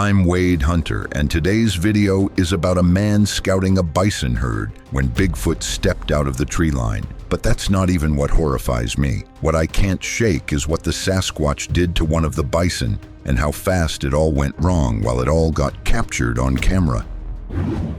I'm Wade Hunter, and today's video is about a man scouting a bison herd when Bigfoot stepped out of the tree line. But that's not even what horrifies me. What I can't shake is what the Sasquatch did to one of the bison and how fast it all went wrong while it all got captured on camera.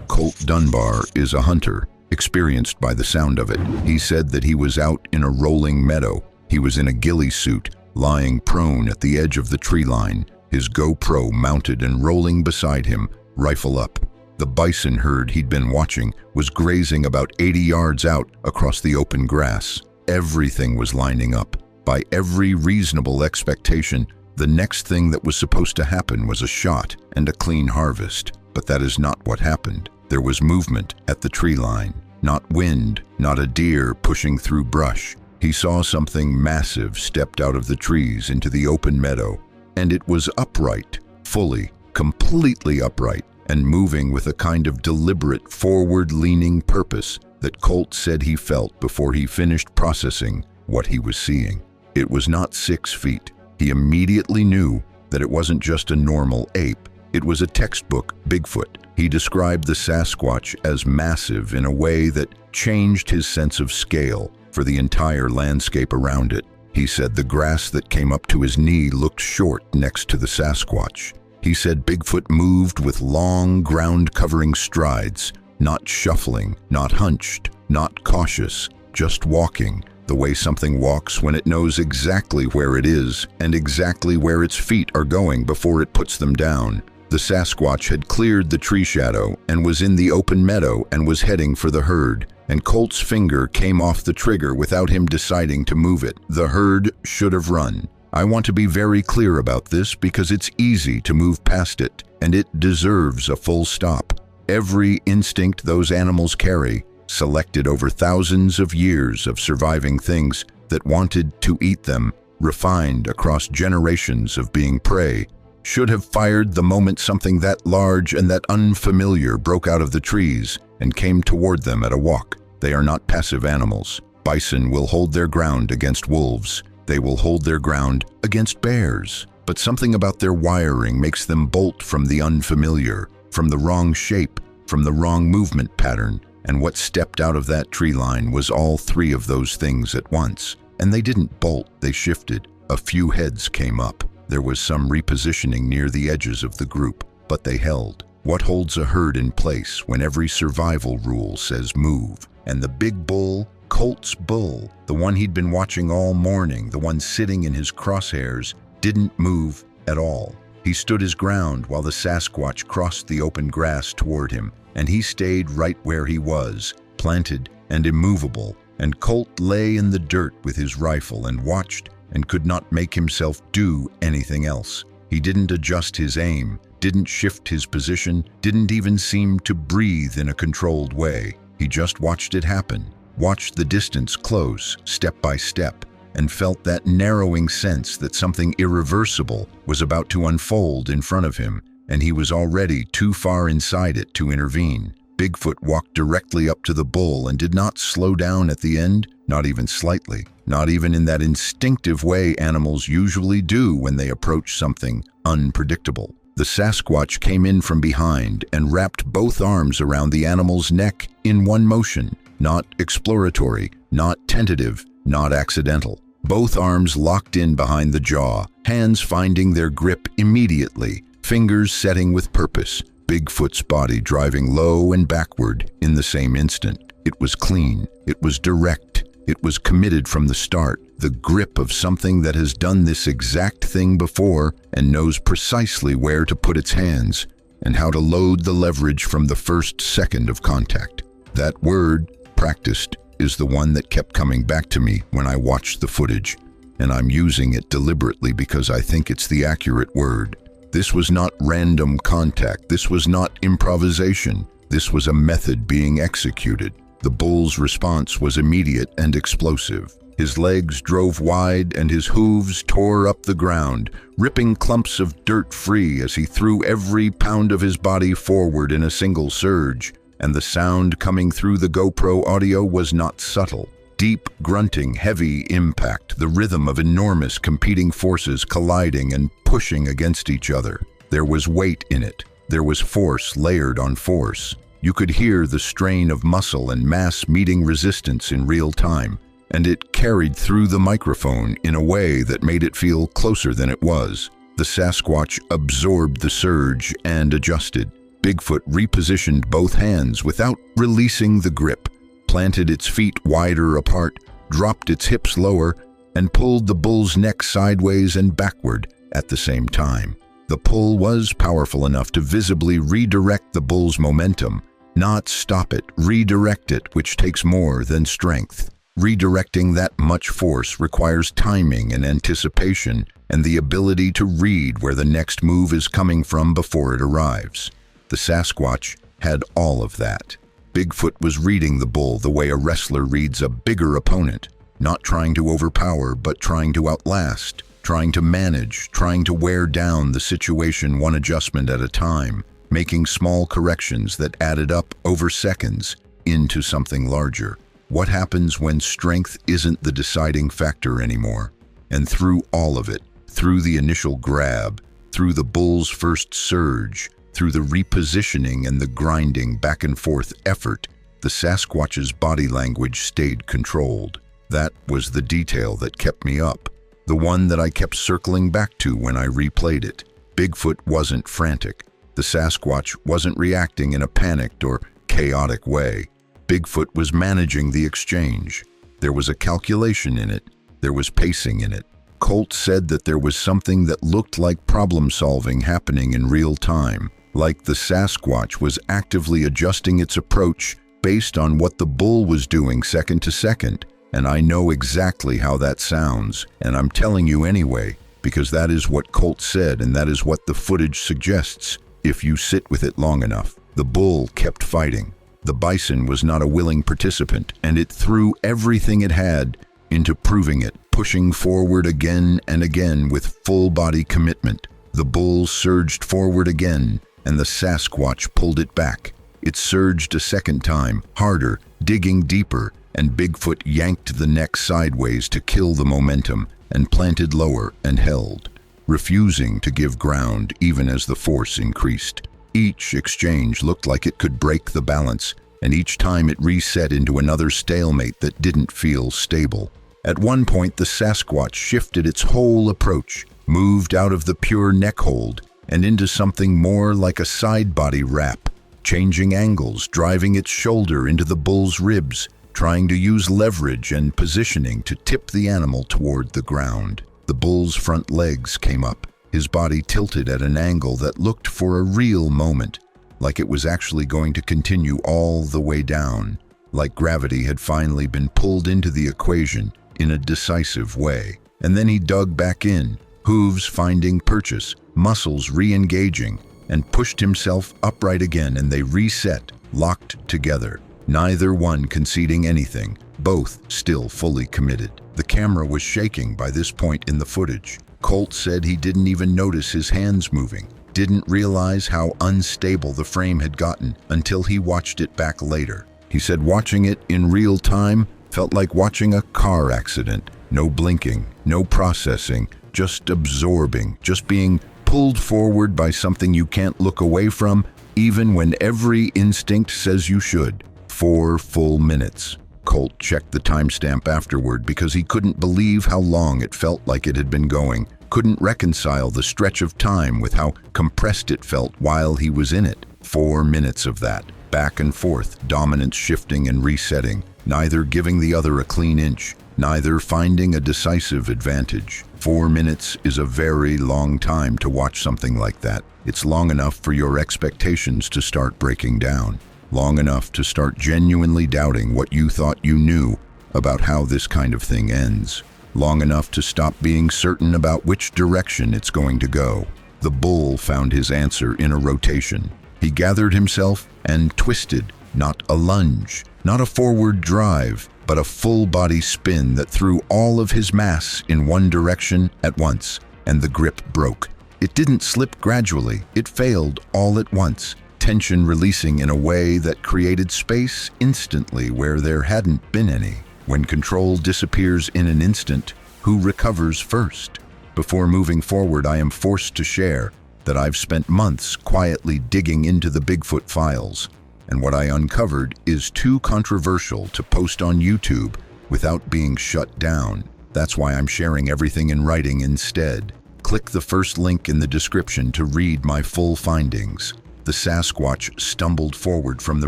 Colt Dunbar is a hunter, experienced by the sound of it. He said that he was out in a rolling meadow. He was in a ghillie suit, lying prone at the edge of the tree line, his GoPro mounted and rolling beside him, rifle up. The bison herd he'd been watching was grazing about 80 yards out across the open grass. Everything was lining up. By every reasonable expectation, the next thing that was supposed to happen was a shot and a clean harvest. But that is not what happened. There was movement at the tree line. Not wind, not a deer pushing through brush. He saw something massive stepped out of the trees into the open meadow. And it was upright, fully, completely upright, and moving with a kind of deliberate, forward-leaning purpose that Colt said he felt before he finished processing what he was seeing. It was not 6 feet. He immediately knew that it wasn't just a normal ape. It was a textbook Bigfoot. He described the Sasquatch as massive in a way that changed his sense of scale for the entire landscape around it. He said the grass that came up to his knee looked short next to the Sasquatch. He said Bigfoot moved with long, ground-covering strides, not shuffling, not hunched, not cautious, just walking, the way something walks when it knows exactly where it is and exactly where its feet are going before it puts them down. The Sasquatch had cleared the tree shadow and was in the open meadow and was heading for the herd, and Colt's finger came off the trigger without him deciding to move it. The herd should have run. I want to be very clear about this because it's easy to move past it, and it deserves a full stop. Every instinct those animals carry, selected over thousands of years of surviving things that wanted to eat them, refined across generations of being prey, should have fired the moment something that large and that unfamiliar broke out of the trees and came toward them at a walk. They are not passive animals. Bison will hold their ground against wolves. They will hold their ground against bears. But something about their wiring makes them bolt from the unfamiliar, from the wrong shape, from the wrong movement pattern. And what stepped out of that tree line was all three of those things at once. And they didn't bolt, they shifted. A few heads came up. There was some repositioning near the edges of the group, but they held. What holds a herd in place when every survival rule says move? And the big bull, Colt's bull, the one he'd been watching all morning, the one sitting in his crosshairs, didn't move at all. He stood his ground while the Sasquatch crossed the open grass toward him, and he stayed right where he was, planted and immovable, and Colt lay in the dirt with his rifle and watched and could not make himself do anything else. He didn't adjust his aim, didn't shift his position, didn't even seem to breathe in a controlled way. He just watched it happen, watched the distance close, step by step, and felt that narrowing sense that something irreversible was about to unfold in front of him, and he was already too far inside it to intervene. Bigfoot walked directly up to the bull and did not slow down at the end, not even slightly, not even in that instinctive way animals usually do when they approach something unpredictable. The Sasquatch came in from behind and wrapped both arms around the animal's neck in one motion, not exploratory, not tentative, not accidental. Both arms locked in behind the jaw, hands finding their grip immediately, fingers setting with purpose, Bigfoot's body driving low and backward in the same instant. It was clean, it was direct, it was committed from the start, the grip of something that has done this exact thing before and knows precisely where to put its hands and how to load the leverage from the first second of contact. That word, practiced, is the one that kept coming back to me when I watched the footage, and I'm using it deliberately because I think it's the accurate word. This was not random contact. This was not improvisation. This was a method being executed. The bull's response was immediate and explosive. His legs drove wide and his hooves tore up the ground, ripping clumps of dirt free as he threw every pound of his body forward in a single surge. And the sound coming through the GoPro audio was not subtle. Deep grunting, heavy impact, the rhythm of enormous competing forces colliding and pushing against each other. There was weight in it. There was force layered on force. You could hear the strain of muscle and mass meeting resistance in real time, and it carried through the microphone in a way that made it feel closer than it was. The Sasquatch absorbed the surge and adjusted. Bigfoot repositioned both hands without releasing the grip, planted its feet wider apart, dropped its hips lower, and pulled the bull's neck sideways and backward at the same time. The pull was powerful enough to visibly redirect the bull's momentum, not stop it, redirect it, which takes more than strength. Redirecting that much force requires timing and anticipation and the ability to read where the next move is coming from before it arrives. The Sasquatch had all of that. Bigfoot was reading the bull the way a wrestler reads a bigger opponent, not trying to overpower, but trying to outlast, trying to manage, trying to wear down the situation one adjustment at a time, making small corrections that added up over seconds into something larger. What happens when strength isn't the deciding factor anymore? And through all of it, through the initial grab, through the bull's first surge, through the repositioning and the grinding back and forth effort, the Sasquatch's body language stayed controlled. That was the detail that kept me up, the one that I kept circling back to when I replayed it. Bigfoot wasn't frantic. The Sasquatch wasn't reacting in a panicked or chaotic way. Bigfoot was managing the exchange. There was a calculation in it. There was pacing in it. Colt said that there was something that looked like problem-solving happening in real time, like the Sasquatch was actively adjusting its approach based on what the bull was doing second to second. And I know exactly how that sounds, and I'm telling you anyway, because that is what Colt said and that is what the footage suggests if you sit with it long enough. The bull kept fighting. The bison was not a willing participant, and it threw everything it had into proving it, pushing forward again and again with full-body commitment. The bull surged forward again, and the Sasquatch pulled it back. It surged a second time, harder, digging deeper, and Bigfoot yanked the neck sideways to kill the momentum and planted lower and held, refusing to give ground even as the force increased. Each exchange looked like it could break the balance, and each time it reset into another stalemate that didn't feel stable. At one point, the Sasquatch shifted its whole approach, moved out of the pure neck hold and into something more like a side-body wrap, changing angles, driving its shoulder into the bull's ribs, trying to use leverage and positioning to tip the animal toward the ground. The bull's front legs came up, his body tilted at an angle that looked for a real moment, like it was actually going to continue all the way down, like gravity had finally been pulled into the equation in a decisive way. And then he dug back in, hooves finding purchase, muscles re-engaging, and pushed himself upright again, and they reset, locked together. Neither one conceding anything, both still fully committed. The camera was shaking by this point in the footage. Colt said he didn't even notice his hands moving, didn't realize how unstable the frame had gotten until he watched it back later. He said watching it in real time felt like watching a car accident. No blinking, no processing, just absorbing, just being pulled forward by something you can't look away from, even when every instinct says you should. 4 full minutes. Colt checked the timestamp afterward because he couldn't believe how long it felt like it had been going, couldn't reconcile the stretch of time with how compressed it felt while he was in it. 4 minutes of that, back and forth, dominance shifting and resetting, neither giving the other a clean inch, neither finding a decisive advantage. 4 minutes is a very long time to watch something like that. It's long enough for your expectations to start breaking down. Long enough to start genuinely doubting what you thought you knew about how this kind of thing ends. Long enough to stop being certain about which direction it's going to go. The bull found his answer in a rotation. He gathered himself and twisted, not a lunge, not a forward drive, but a full-body spin that threw all of his mass in one direction at once, and the grip broke. It didn't slip gradually, it failed all at once. Tension releasing in a way that created space instantly where there hadn't been any. When control disappears in an instant, who recovers first? Before moving forward, I am forced to share, that I've spent months quietly digging into the Bigfoot files, and what I uncovered is too controversial to post on YouTube without being shut down. That's why I'm sharing everything in writing instead. Click the first link in the description to read my full findings. The Sasquatch stumbled forward from the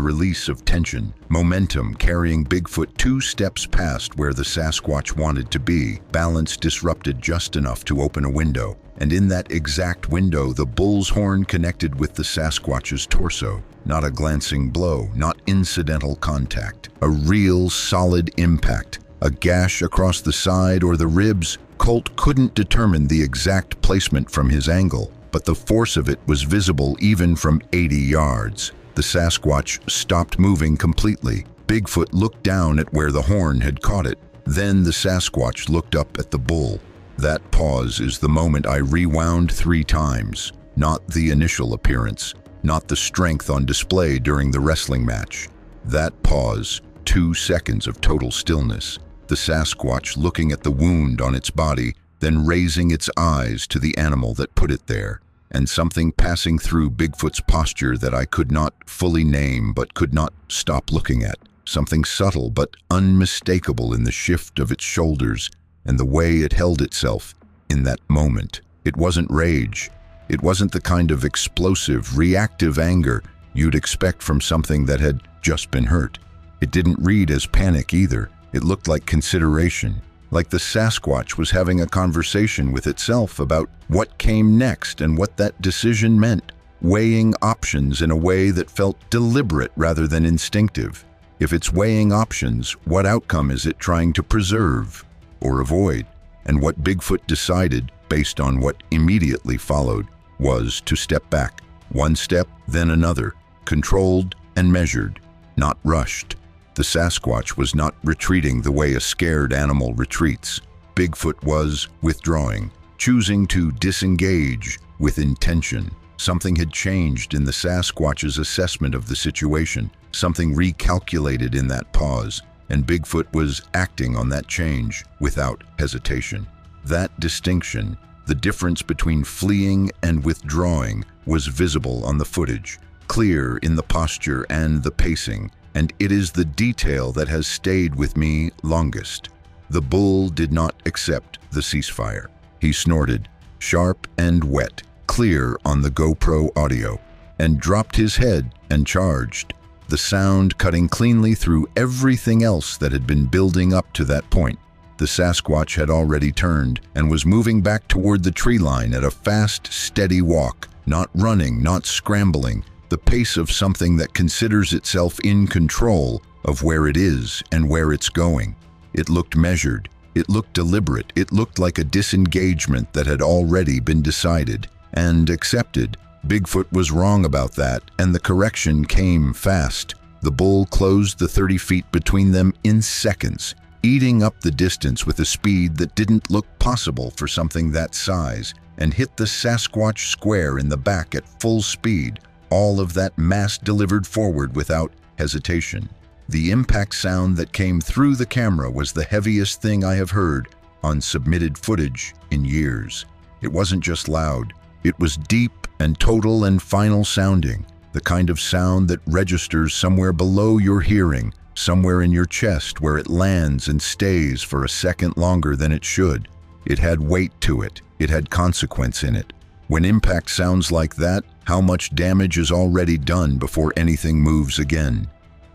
release of tension, momentum carrying Bigfoot 2 steps past where the Sasquatch wanted to be, balance disrupted just enough to open a window. And in that exact window, the bull's horn connected with the Sasquatch's torso. Not a glancing blow, not incidental contact. A real solid impact. A gash across the side or the ribs. Colt couldn't determine the exact placement from his angle, but the force of it was visible even from 80 yards. The Sasquatch stopped moving completely. Bigfoot looked down at where the horn had caught it. Then the Sasquatch looked up at the bull. That pause is the moment I rewound 3 times. Not the initial appearance, not the strength on display during the wrestling match. That pause, 2 seconds of total stillness. The Sasquatch looking at the wound on its body, then raising its eyes to the animal that put it there, and something passing through Bigfoot's posture that I could not fully name but could not stop looking at. Something subtle but unmistakable in the shift of its shoulders and the way it held itself in that moment. It wasn't rage. It wasn't the kind of explosive, reactive anger you'd expect from something that had just been hurt. It didn't read as panic either. It looked like consideration, like the Sasquatch was having a conversation with itself about what came next and what that decision meant, weighing options in a way that felt deliberate rather than instinctive. If it's weighing options, what outcome is it trying to preserve or avoid? And what Bigfoot decided, based on what immediately followed, was to step back. 1 step, then another, controlled and measured, not rushed. The Sasquatch was not retreating the way a scared animal retreats. Bigfoot was withdrawing, choosing to disengage with intention. Something had changed in the Sasquatch's assessment of the situation. Something recalculated in that pause, and Bigfoot was acting on that change without hesitation. That distinction, the difference between fleeing and withdrawing, was visible on the footage, clear in the posture and the pacing. And it is the detail that has stayed with me longest. The bull did not accept the ceasefire. He snorted, sharp and wet, clear on the GoPro audio, and dropped his head and charged, the sound cutting cleanly through everything else that had been building up to that point. The Sasquatch had already turned and was moving back toward the tree line at a fast, steady walk, not running, not scrambling, the pace of something that considers itself in control of where it is and where it's going. It looked measured. It looked deliberate. It looked like a disengagement that had already been decided and accepted. Bigfoot was wrong about that, and the correction came fast. The bull closed the 30 feet between them in seconds, eating up the distance with a speed that didn't look possible for something that size, and hit the Sasquatch square in the back at full speed. All of that mass delivered forward without hesitation. The impact sound that came through the camera was the heaviest thing I have heard on submitted footage in years. It wasn't just loud. It was deep and total and final sounding, the kind of sound that registers somewhere below your hearing, somewhere in your chest where it lands and stays for a second longer than it should. It had weight to it. It had consequence in it. When impact sounds like that, how much damage is already done before anything moves again?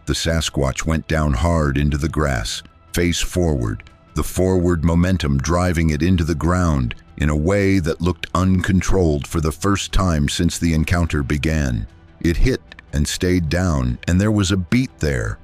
The Sasquatch went down hard into the grass, face forward, the forward momentum driving it into the ground in a way that looked uncontrolled for the first time since the encounter began. It hit and stayed down, and there was a beat there,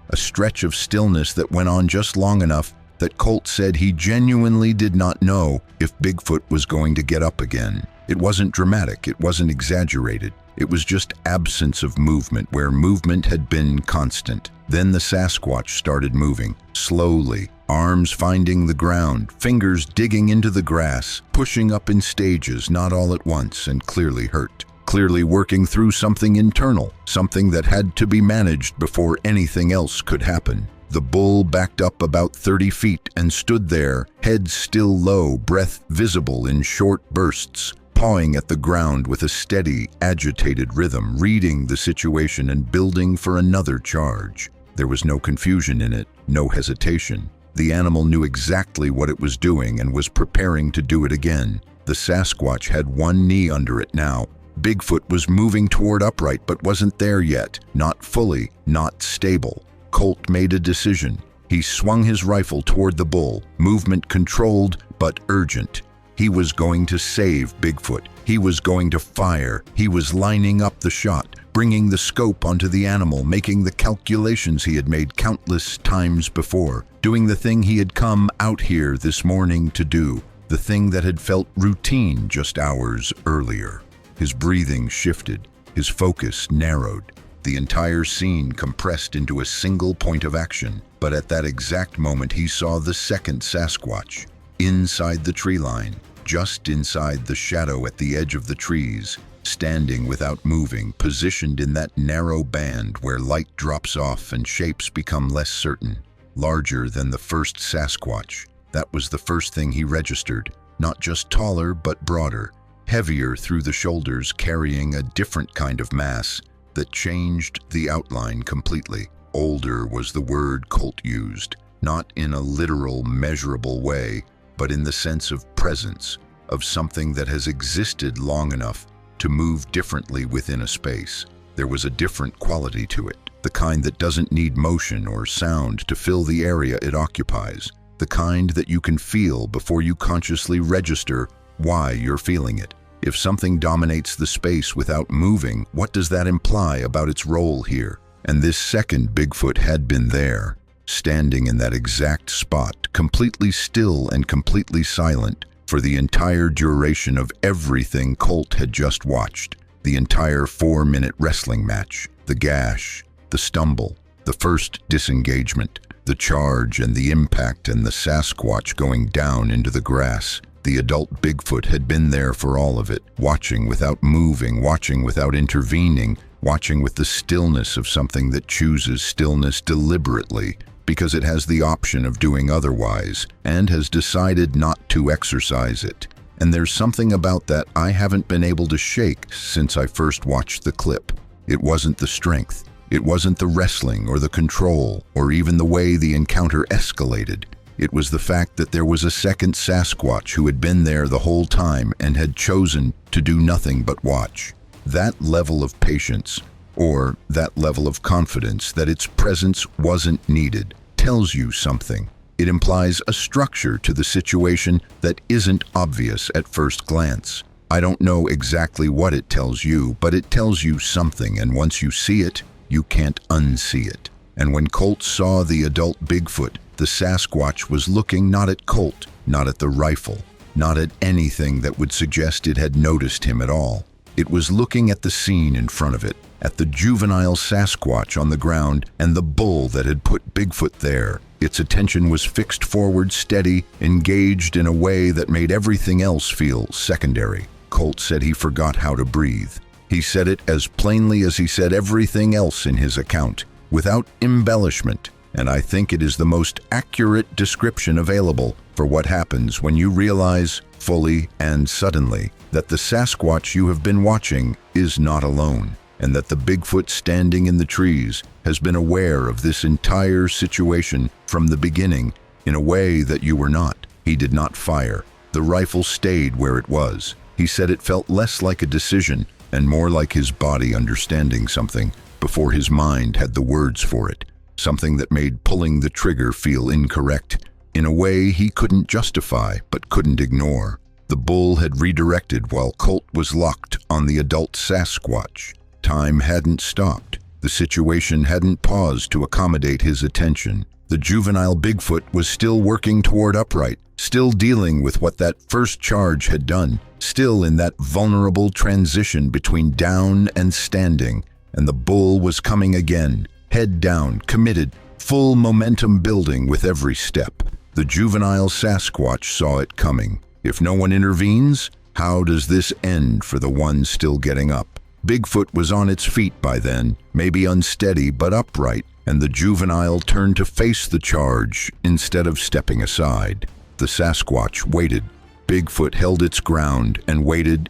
a stretch of stillness that went on just long enough that Colt said he genuinely did not know if Bigfoot was going to get up again. It wasn't dramatic, it wasn't exaggerated. It was just absence of movement where movement had been constant. Then the Sasquatch started moving, slowly, arms finding the ground, fingers digging into the grass, pushing up in stages, not all at once, and clearly hurt. Clearly working through something internal, something that had to be managed before anything else could happen. The bull backed up about 30 feet and stood there, head still low, breath visible in short bursts, pawing at the ground with a steady, agitated rhythm, reading the situation and building for another charge. There was no confusion in it, no hesitation. The animal knew exactly what it was doing and was preparing to do it again. The Sasquatch had one knee under it now. Bigfoot was moving toward upright but wasn't there yet, not fully, not stable. Colt made a decision. He swung his rifle toward the bull, movement controlled but urgent. He was going to save Bigfoot. He was going to fire. He was lining up the shot, bringing the scope onto the animal, making the calculations he had made countless times before, doing the thing he had come out here this morning to do, the thing that had felt routine just hours earlier. His breathing shifted, his focus narrowed. The entire scene compressed into a single point of action. But at that exact moment, he saw the second Sasquatch, inside the tree line, just inside the shadow at the edge of the trees, standing without moving, positioned in that narrow band where light drops off and shapes become less certain. Larger than the first Sasquatch. That was the first thing he registered. Not just taller, but broader. Heavier through the shoulders, carrying a different kind of mass that changed the outline completely. Older was the word Colt used, not in a literal, measurable way, but in the sense of presence, of something that has existed long enough to move differently within a space. There was a different quality to it, the kind that doesn't need motion or sound to fill the area it occupies, the kind that you can feel before you consciously register why you're feeling it. If something dominates the space without moving, what does that imply about its role here? And this second Bigfoot had been there, standing in that exact spot, completely still and completely silent, for the entire duration of everything Colt had just watched. The entire 4-minute wrestling match, the gash, the stumble, the first disengagement, the charge and the impact and the Sasquatch going down into the grass. The adult Bigfoot had been there for all of it, watching without moving, watching without intervening, watching with the stillness of something that chooses stillness deliberately because it has the option of doing otherwise and has decided not to exercise it. And there's something about that I haven't been able to shake since I first watched the clip. It wasn't the strength. It wasn't the wrestling or the control or even the way the encounter escalated. It was the fact that there was a second Sasquatch who had been there the whole time and had chosen to do nothing but watch. That level of patience, or that level of confidence that its presence wasn't needed, tells you something. It implies a structure to the situation that isn't obvious at first glance. I don't know exactly what it tells you, but it tells you something, and once you see it, you can't unsee it. And when Colt saw the adult Bigfoot, the Sasquatch was looking not at Colt, not at the rifle, not at anything that would suggest it had noticed him at all. It was looking at the scene in front of it, at the juvenile Sasquatch on the ground and the bull that had put Bigfoot there. Its attention was fixed forward, steady, engaged in a way that made everything else feel secondary. Colt said he forgot how to breathe. He said it as plainly as he said everything else in his account, without embellishment. And I think it is the most accurate description available for what happens when you realize, fully and suddenly, that the Sasquatch you have been watching is not alone, and that the Bigfoot standing in the trees has been aware of this entire situation from the beginning in a way that you were not. He did not fire. The rifle stayed where it was. He said it felt less like a decision and more like his body understanding something before his mind had the words for it. Something that made pulling the trigger feel incorrect, in a way he couldn't justify but couldn't ignore. The bull had redirected while Colt was locked on the adult Sasquatch. Time hadn't stopped. The situation hadn't paused to accommodate his attention. The juvenile Bigfoot was still working toward upright, still dealing with what that first charge had done, still in that vulnerable transition between down and standing, and the bull was coming again. Head down, committed, full momentum building with every step. The juvenile Sasquatch saw it coming. If no one intervenes, how does this end for the one still getting up? Bigfoot was on its feet by then, maybe unsteady but upright, and the juvenile turned to face the charge instead of stepping aside. The Sasquatch waited. Bigfoot held its ground and waited,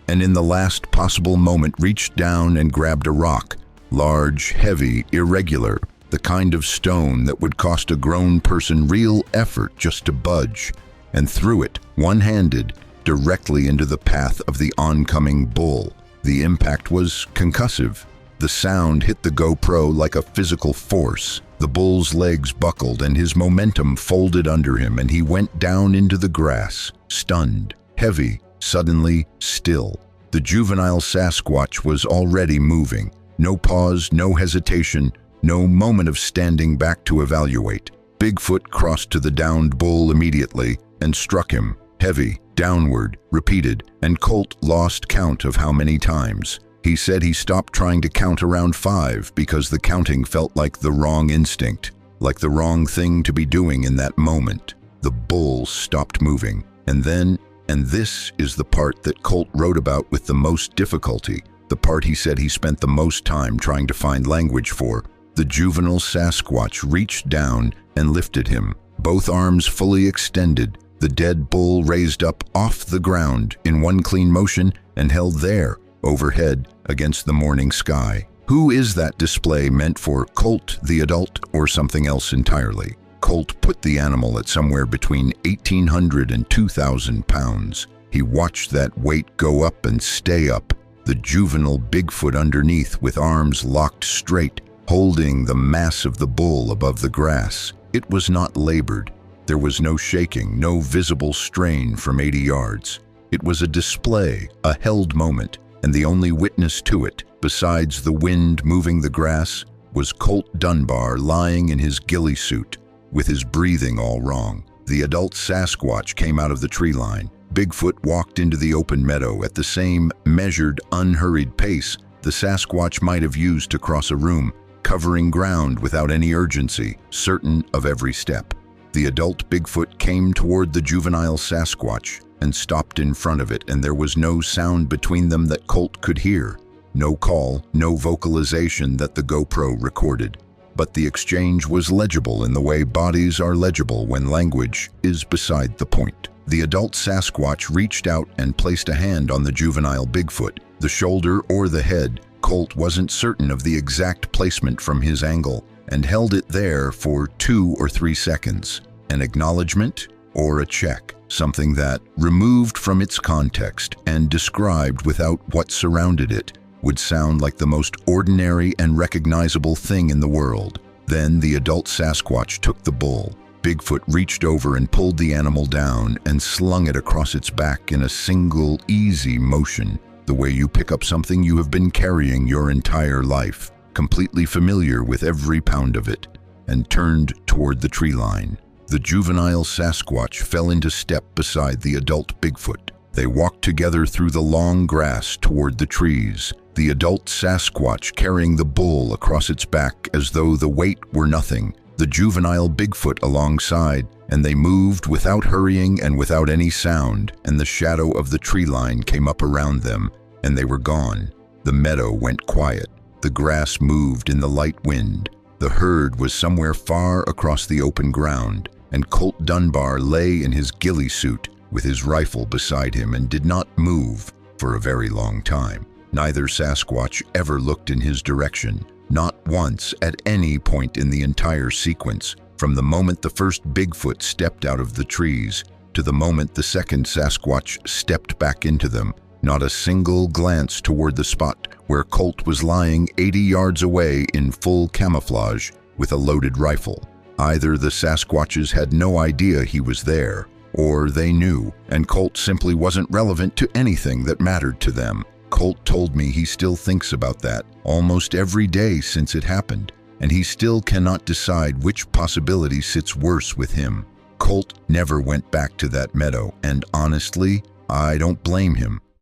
and in the last possible moment reached down and grabbed a rock. Large, heavy, irregular, the kind of stone that would cost a grown person real effort just to budge, and threw it, one-handed, directly into the path of the oncoming bull. The impact was concussive. The sound hit the GoPro like a physical force. The bull's legs buckled and his momentum folded under him, and he went down into the grass, stunned, heavy, suddenly still. The juvenile Sasquatch was already moving. No pause, no hesitation, no moment of standing back to evaluate. Bigfoot crossed to the downed bull immediately and struck him, heavy, downward, repeated, and Colt lost count of how many times. He said he stopped trying to count around 5 because the counting felt like the wrong instinct, like the wrong thing to be doing in that moment. The bull stopped moving, and then, and this is the part that Colt wrote about with the most difficulty, the part he said he spent the most time trying to find language for, the juvenile Sasquatch reached down and lifted him, both arms fully extended, the dead bull raised up off the ground in one clean motion and held there, overhead against the morning sky. Who is that display meant for, Colt the adult or something else entirely? Colt put the animal at somewhere between 1,800 and 2,000 pounds. He watched that weight go up and stay up, the juvenile Bigfoot underneath with arms locked straight, holding the mass of the bull above the grass. It was not labored. There was no shaking, no visible strain from 80 yards. It was a display, a held moment, and the only witness to it, besides the wind moving the grass, was Colt Dunbar lying in his ghillie suit, with his breathing all wrong. The adult Sasquatch came out of the tree line. Bigfoot walked into the open meadow at the same measured, unhurried pace the Sasquatch might have used to cross a room, covering ground without any urgency, certain of every step. The adult Bigfoot came toward the juvenile Sasquatch and stopped in front of it, and there was no sound between them that Colt could hear. No call, no vocalization that the GoPro recorded. But the exchange was legible in the way bodies are legible when language is beside the point. The adult Sasquatch reached out and placed a hand on the juvenile Bigfoot, the shoulder or the head. Colt wasn't certain of the exact placement from his angle, and held it there for 2 or 3 seconds. An acknowledgement or a check, something that, removed from its context and described without what surrounded it, would sound like the most ordinary and recognizable thing in the world. Then the adult Sasquatch took the bull. Bigfoot reached over and pulled the animal down and slung it across its back in a single, easy motion, the way you pick up something you have been carrying your entire life, completely familiar with every pound of it, and turned toward the tree line. The juvenile Sasquatch fell into step beside the adult Bigfoot. They walked together through the long grass toward the trees, the adult Sasquatch carrying the bull across its back as though the weight were nothing, the juvenile Bigfoot alongside, and they moved without hurrying and without any sound, and the shadow of the tree line came up around them, and they were gone. The meadow went quiet. The grass moved in the light wind. The herd was somewhere far across the open ground, and Colt Dunbar lay in his ghillie suit with his rifle beside him and did not move for a very long time. Neither Sasquatch ever looked in his direction, not once at any point in the entire sequence, from the moment the first Bigfoot stepped out of the trees to the moment the second Sasquatch stepped back into them. Not a single glance toward the spot where Colt was lying 80 yards away in full camouflage with a loaded rifle. Either the Sasquatches had no idea he was there, or they knew, and Colt simply wasn't relevant to anything that mattered to them. Colt told me he still thinks about that almost every day since it happened, and he still cannot decide which possibility sits worse with him. Colt never went back to that meadow, and honestly, I don't blame him.